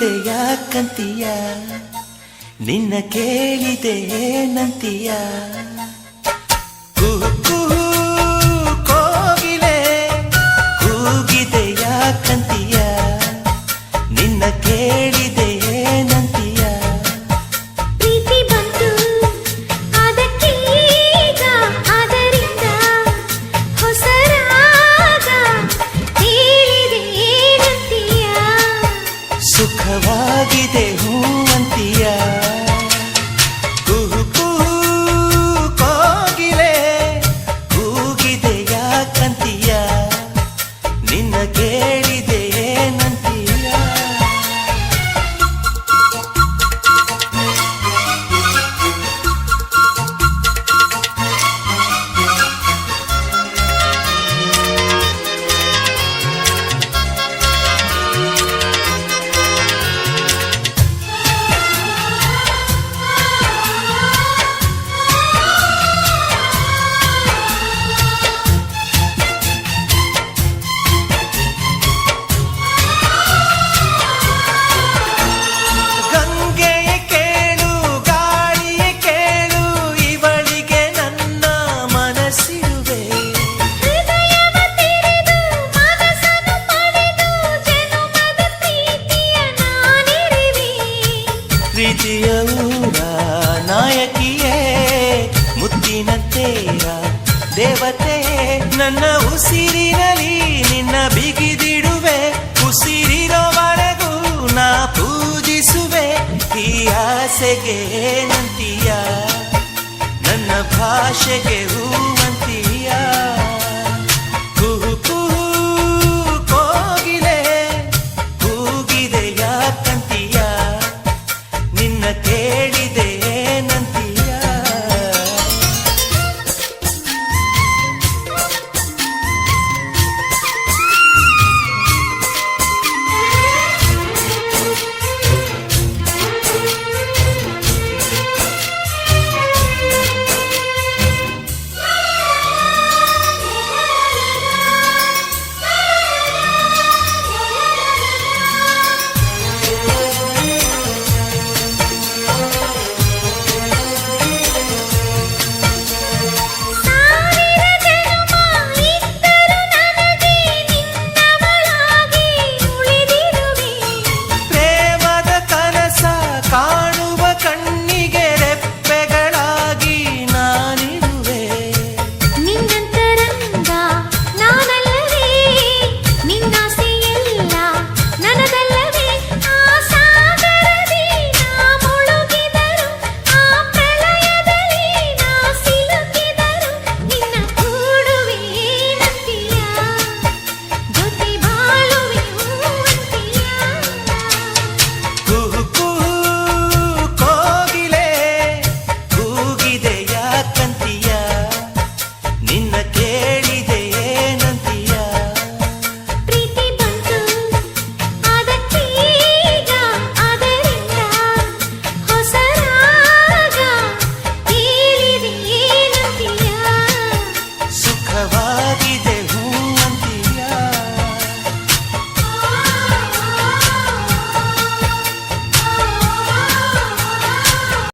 ಕೂಗಿದೆ ಯಾಕಂತೀಯ ನಿನ್ನ ಕೇಳಿದೆ ಏನಂತೀಯ ಕೋಗಿಲೆ ಕೂಗಿದೆ ಯಾಕಂತೀಯ ನಿನ್ನ ಕೇಳಿದೆ ಏನಂತೀಯ ಪ್ರೀತಿ ಬಂತು ಅದಕ್ಕೀಗ ಅದರಿಂದ ಹೊಸರಾಗ ಕೇಳಿದೆ ಏನಂತೀಯ ಸುಖವಾಗಿದೆ ಹೂವಂತೀಯ ಕೋಗಿಲೆ ಕೂಗಿದೆ ಯಾಕಂತೀಯ ನಿನ್ನ ಕೇಳಿದೆ ಏನಂತೀಯ ಗಂಗೆಯ ಕೇಳು ಗಾಳಿಯ ಕೇಳು ಇವಳಿಗೆ ನನ್ನ ಮನಸ್ಸಿರುವೆ ಹೃದಯವ ತೆರೆದು ಮನಸ್ಸನ್ನು ಪಡೆದು ಜನುಮದ ಪ್ರೀತಿಯ ನಾನಿರುವೆ ಪ್ರೀತಿಯ ಊರ ನಾಯಕಿಯೇ ಮುತ್ತಿನ ತೇರ ದೇವತೆ ನನ್ನ ಉಸಿರಿನಲ್ಲಿ ನಿನ್ನ ಬಿಗಿದಿಡುವೆ ಉಸಿರಿರೋವರೆಗೂ ನಾ ಪೂಜಿಸುವೆ ಈ ಆಸೆಗೆ ಏನಂತೀಯ ನನ್ನ ಭಾಷೆಗೆ